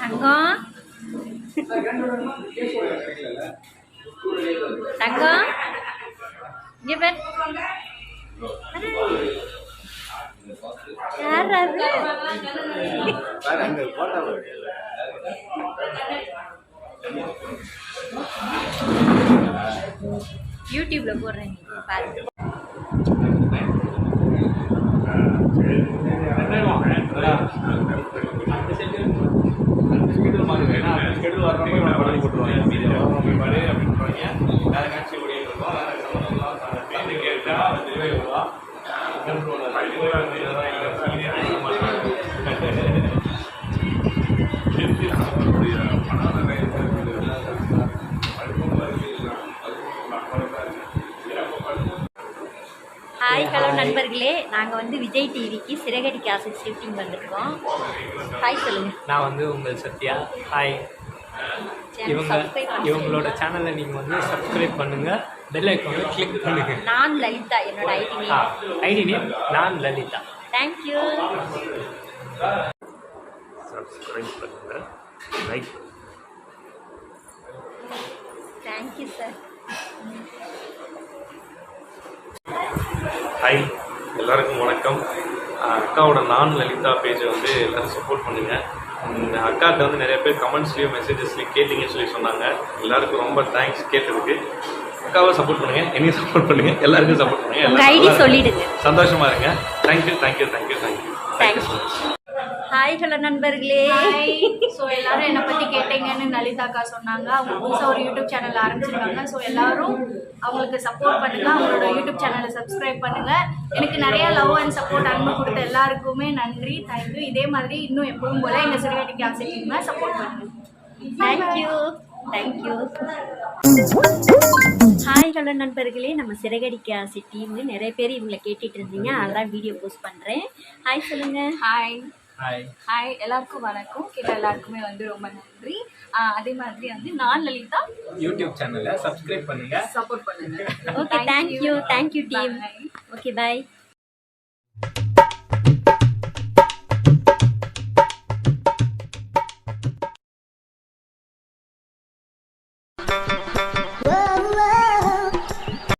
தங்கம் தங்கம் இங்க பேர் யாரா யூடியூப்ல போடுறேன் பாருங்க. ஹாய் ஹலோ நண்பர்களே, நாங்கள் வந்து விஜய் டிவிக்கு சிறகடிக்க ஆசை ஷூட்டிங் வந்திருக்கோம். ஹாய் சொல்லுங்கள். நான் வந்து உங்கள் சத்யா. ஹாய். இவங்களோட சேனலை நீங்கள் வந்து சப்ஸ்கிரைப் பண்ணுங்கள், பெல் ஐக்கானை கிளிக் பண்ணுங்கள். நான் லலிதா, என்னோட ஐடி நேம் நான் லலிதா. தேங்க்யூ. சப்ஸ்கிரைப் பண்ணுங்கள், லைக். Thank you sir. ஹாய், எல்லாருக்கும் வணக்கம். அக்காவோட நான் லலிதா பேஜை வந்து எல்லோரும் சப்போர்ட் பண்ணுங்கள். அக்காட்ட வந்து நிறைய பேர் கமெண்ட்ஸ்லேயும் மெசேஜஸ்லேயும் கேட்டிங்கன்னு சொல்லி சொன்னாங்க. எல்லாருக்கும் ரொம்ப தேங்க்ஸ் கேட்டதுக்கு. அக்காவை சப்போர்ட் பண்ணுங்கள், என்னையும் சப்போர்ட் பண்ணுங்கள், எல்லாருக்கும் சப்போர்ட் பண்ணுங்கள். எல்லாரும் சொல்லிடுங்க. சந்தோஷமாக இருங்க. Thank you thank you thank you thank you thank you so much. Hi hello நண்பர்களே. ஸோ எல்லாரும் என்னை பற்றி கேட்டீங்கன்னு லலிதா அக்கா சொன்னாங்க. அவங்க புதுசாக ஒரு யூடியூப் சேனல் ஆரம்பிச்சிருக்காங்க. ஸோ எல்லாரும் அவங்களுக்கு சப்போர்ட் பண்ணுங்க, அவங்களோட யூடியூப் சேனலை சப்ஸ்கிரைப் பண்ணுங்க. எனக்கு நிறைய லவ் அண்ட் சப்போர்ட் அன்பு கொடுத்த எல்லாருக்குமே நன்றி, தேங்க்யூ. இதே மாதிரி இன்னும் எப்பவும் போல எங்கள் சிறுகடிக்க ஆசை டீமை சப்போர்ட் பண்ணுங்க. Thank you thank you. ஹாய் ஹலோ நண்பர்களே, நம்ம சிறகடிக்க ஆசை டீம்னு நிறைய பேர் இவங்களை கேட்டுட்டு இருந்தீங்க, அதான் வீடியோ போஸ்ட் பண்ணுறேன். ஹாய் சொல்லுங்கள். ஹாய் ஹாய் ஹாய் எல்லாருக்கும் வணக்கம். கேட்ட எல்லாருக்குமே வந்து ரொம்ப நன்றி. அதே மாதிரி வந்து நான் லலிதா யூடியூப் சேனலை சப்ஸ்கிரைப் பண்ணுங்கள், சப்போர்ட் பண்ணுங்க. Okay thank you thank you team. Okay bye.